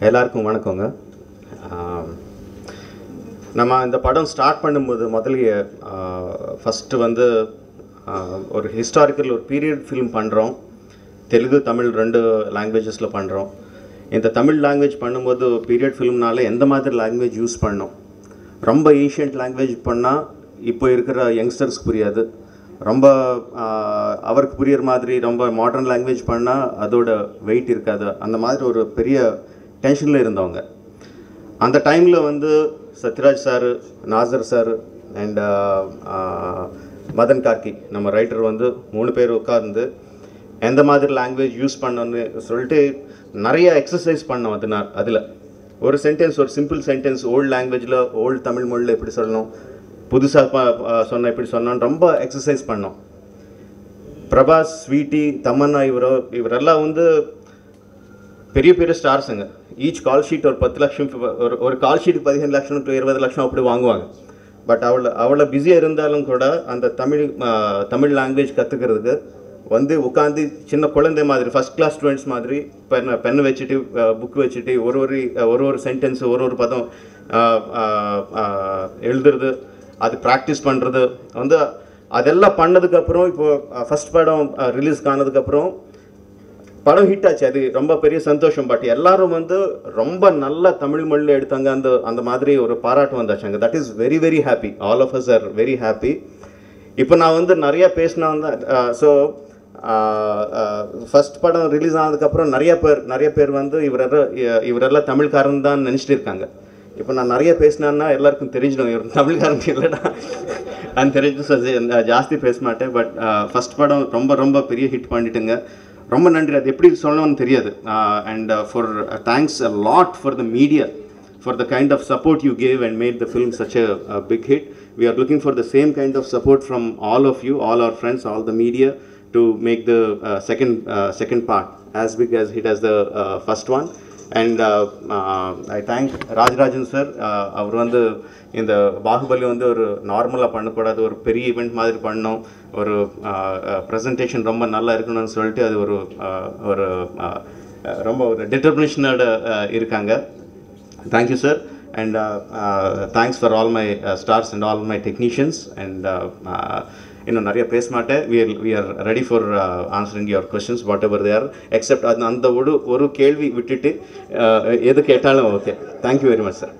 எல்லாருக்கும் வணக்கங்க. நம்ம இந்த படம் ஸ்டார்ட் பண்ணும்போது முதல்ல ஃபஸ்ட்டு வந்து ஒரு ஹிஸ்டாரிக்கல் ஒரு பீரியட் ஃபிலிம் பண்ணுறோம். தெலுங்கு தமிழ் 2 லாங்குவேஜஸில் பண்ணுறோம். இந்த தமிழ் லாங்குவேஜ் பண்ணும்போது பீரியட் ஃபிலிம்னால எந்த மாதிரி லாங்குவேஜ் யூஸ் பண்ணோம். ரொம்ப ஏன்ஷியன்ட் லாங்குவேஜ் பண்ணால் இப்போ இருக்கிற யங்ஸ்டர்ஸ்க்கு புரியாது. ரொம்ப அவருக்கு புரியுற மாதிரி ரொம்ப மாடர்ன் லாங்குவேஜ் பண்ணால் அதோட வெயிட் இருக்காது. அந்த மாதிரி ஒரு பெரிய டென்ஷனில் இருந்தவங்க. அந்த டைமில் வந்து Sathyaraj sir, Nasser sir and Madhan Karky நம்ம ரைட்டர் வந்து 3 பேர் உட்கார்ந்து எந்த மாதிரி லாங்குவேஜ் யூஸ் பண்ணணும்னு சொல்லிட்டு நிறைய எக்ஸசைஸ் பண்ணோம். அதில் ஒரு சென்டென்ஸ், ஒரு சிம்பிள் சென்டென்ஸ் ஓல்டு லாங்குவேஜில் ஓல்டு தமிழ் மொழியில் எப்படி சொல்லணும், புதுசாக சொன்ன எப்படி சொன்னோன்னு ரொம்ப எக்ஸசைஸ் பண்ணோம். பிரபாஸ், ஸ்வீட்டி, தமன்னா இவரெல்லாம் வந்து பெரிய பெரிய ஸ்டார்ஸுங்க. ஈச் கால் ஷீட் ஒரு 10 லட்சம், ஒரு கால் ஷீட்டுக்கு 15 லட்சம் to 20 லட்சம் அப்படி வாங்குவாங்க. பட் அவ்வளோ பிஸியாக இருந்தாலும் கூட அந்த தமிழ் லாங்குவேஜ் கற்றுக்கிறதுக்கு வந்து உட்காந்து சின்ன குழந்தை மாதிரி ஃபஸ்ட் கிளாஸ் ஸ்டூடெண்ட்ஸ் மாதிரி பென் வச்சுட்டு புக் வச்சுட்டு ஒரு சென்டென்ஸு ஒரு பதம் எழுதுறது, அது ப்ராக்டிஸ் பண்ணுறது வந்து அதெல்லாம் பண்ணதுக்கப்புறம் இப்போது ஃபஸ்ட் படம் ரிலீஸ் ஆனதுக்கப்புறம் படம் ஹிட் ஆச்சு. அது ரொம்ப பெரிய சந்தோஷம். பட் எல்லாரும் வந்து ரொம்ப நல்ல தமிழ் மொழியில் எடுத்தாங்க. அந்த மாதிரி ஒரு பாராட்டு வந்தாச்சாங்க. That is very very happy. All of us are very happy. இப்போ நான் வந்து நிறையா பேசினா வந்து ஸோ ஃபஸ்ட் படம் ரிலீஸ் ஆனதுக்கப்புறம் நிறைய பேர் வந்து இவரெல்லாம் தமிழ்காரன் தான் நினச்சிட்டு இருக்காங்க. இப்போ நான் நிறைய பேசினேன்னா எல்லாருக்கும் தெரிஞ்சிடும் இவர் தமிழ்காரன் இல்லைடா அது தெரிஞ்சு ஜாஸ்தி பேச மாட்டேன். பட் ஃபஸ்ட் படம் ரொம்ப ரொம்ப பெரிய ஹிட் பண்ணிட்டுங்க. ரொம்ப நன்றி. அது எப்படி சொல்லணும்னு தெரியாது. And for thanks a lot for the media, for the kind of support you gave and made the film such a big hit. We are looking for the same kind of support from all of you, all our friends, all the media, to make the second part as big as hit as the first one. And I thank Rajarajan sir. அவர் வந்து இந்த பாகுபலி வந்து ஒரு நார்மலாக பண்ணக்கூடாது, ஒரு பெரிய event மாதிரி பண்ணோம். ஒரு ப்ரெசன்டேஷன் ரொம்ப நல்லா இருக்கணும்னு சொல்லிட்டு அது ஒரு ரொம்ப ஒரு டிட்டர்மினேஷனோட இருக்காங்க. Thank you sir, and thanks for all my stars and all my technicians. And இன்னும் நிறைய பேச மாட்டேன். we are ready for answering your questions whatever they are, except அந்த ஒரு கேள்வி விட்டுட்டு எது கேட்டாலும் okay. Thank you very much sir.